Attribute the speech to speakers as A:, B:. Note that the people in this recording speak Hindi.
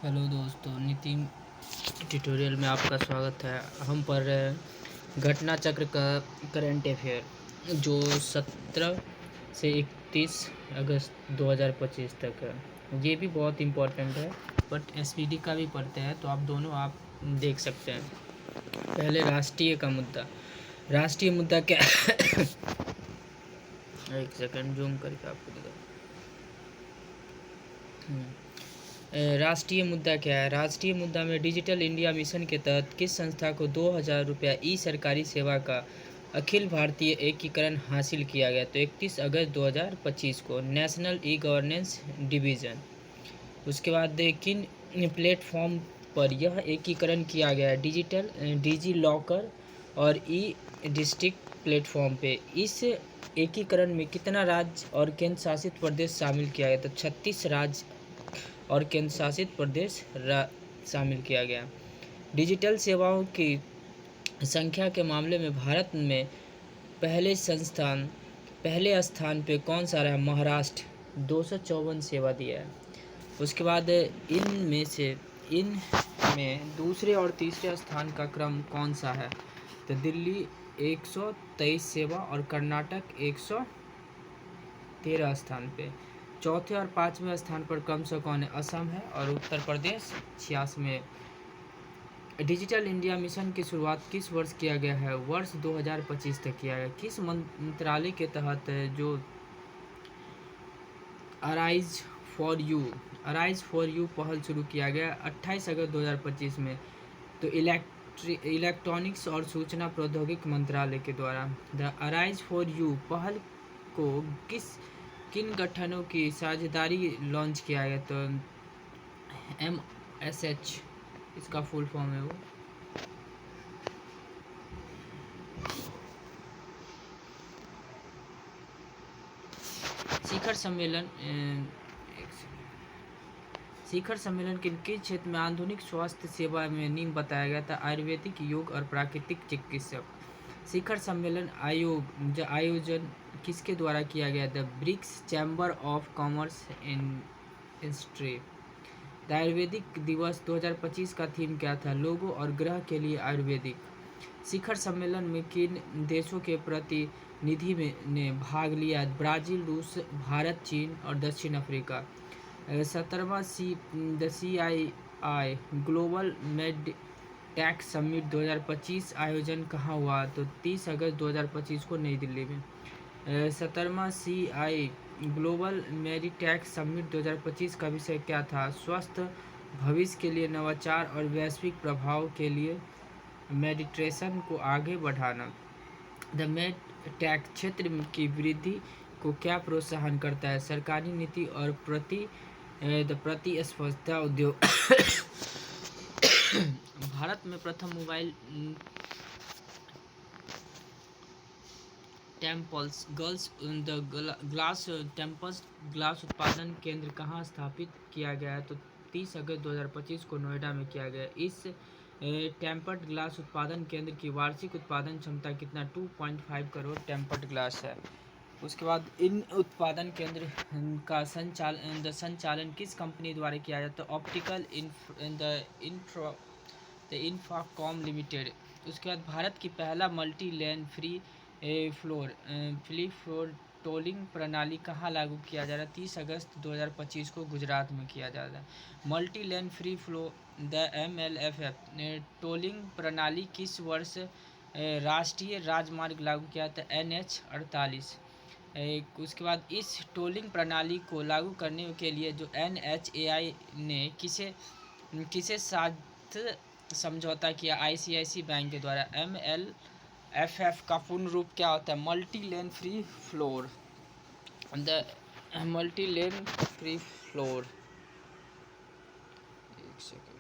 A: हेलो दोस्तों, नितिन ट्यूटोरियल में आपका स्वागत है। हम पढ़ रहे हैं घटना चक्र का करंट अफेयर जो 17 से 31 अगस्त 2025 तक है। ये भी बहुत इम्पोर्टेंट है, बट एसपीडी का भी पढ़ते हैं तो आप दोनों आप देख सकते हैं। पहले राष्ट्रीय का मुद्दा। राष्ट्रीय मुद्दा क्या एक सेकंड जूम करके आपको दिखा। राष्ट्रीय मुद्दा क्या है? राष्ट्रीय मुद्दा में डिजिटल इंडिया मिशन के तहत किस संस्था को 2000 रुपया ई सरकारी सेवा का अखिल भारतीय एकीकरण हासिल किया गया? तो 31 अगस्त 2025 को नेशनल ई गवर्नेंस डिवीज़न। उसके बाद किन प्लेटफॉर्म पर यह एकीकरण किया गया है? डिजिटल डिजी लॉकर और ई डिस्ट्रिक्ट प्लेटफॉर्म पे। इस एकीकरण में कितना राज्य और केंद्र शासित प्रदेश शामिल किया गया? तो 36 राज्य और केंद्र शासित प्रदेश शामिल किया गया। डिजिटल सेवाओं की संख्या के मामले में भारत में पहले स्थान पे कौन सा रहा? महाराष्ट्र 254 सेवा दिया है। उसके बाद इनमें दूसरे और तीसरे स्थान का क्रम कौन सा है? तो दिल्ली 123 सेवा और कर्नाटक 113 स्थान पे। चौथे और पाँचवें स्थान पर कम से कौन है? असम है और Uttar Pradesh 86 digital India mission की शुरुआत किस वर्ष किया गया है? वर्ष 2025 तक किया गया। किस मंत्रालय के तहत जो अराइज फॉर यू पहल शुरू किया गया 28 अगस्त 2025 में? तो इलेक्ट्रॉनिक्स और सूचना प्रौद्योगिकी मंत्रालय के द्वारा। द अराइज फॉर यू पहल को किन गठनों की साझेदारी लॉन्च किया गया? तो MSH इसका फुल फॉर्म है वो। शिखर सम्मेलन किस क्षेत्र में आधुनिक स्वास्थ्य सेवा में नींव बताया गया था? आयुर्वेदिक, योग और प्राकृतिक चिकित्सक। शिखर सम्मेलन आयोजन किसके द्वारा किया गया? The BRICS chamber of commerce industry. The ayurvedic दिवस 2025 का थीम क्या था? लोगों और ग्रह के लिए आयुर्वेदिक। शिखर सम्मेलन में किन देशों के प्रतिनिधि ने भाग लिया? ब्राज़ील, रूस, भारत, चीन और दक्षिण अफ्रीका। 17वां CII global med tech summit 2025 आयोजन कहाँ हुआ? तो 30 अगस्त 2025 को नई दिल्ली में। 17वां CII ग्लोबल मेडिटेक समिट 2025 का विषय क्या था? स्वस्थ भविष्य के लिए नवाचार और वैश्विक प्रभाव के लिए मेडिटेशन को आगे बढ़ाना। द मेडटेक क्षेत्र की वृद्धि को क्या प्रोत्साहन करता है? सरकारी नीति और प्रतिस्पर्धा उद्योग। भारत में प्रथम मोबाइल टेम्पल्स ग्लास उत्पादन केंद्र कहाँ स्थापित किया गया है? तो 30 अगस्त 2025 को नोएडा में किया गया। इस टेम्पर्ड ग्लास उत्पादन केंद्र की वार्षिक उत्पादन क्षमता कितना? 2.5 करोड़ टेम्पर्ड ग्लास है। उसके बाद इन उत्पादन केंद्र का संचालन किस कंपनी द्वारा किया जाता है? Optical Infracom limited. उसके बाद भारत की पहला multi lane free floor tolling प्रणाली कहाँ लागू किया जा रहा है? 30 अगस्त 2025 को गुजरात में किया जा रहा है। Multi lane free flow the MLFF tolling प्रणाली किस वर्ष राष्ट्रीय राजमार्ग लागू किया था? NH 48। उसके बाद इस टोलिंग प्रणाली को लागू करने के लिए जो NHAI ने किसे साथ समझौता किया? ICICI बैंक के द्वारा। MLFF का पूर्ण रूप क्या होता है? Multi lane free floor. The multi lane free floor. एक सेकेंड।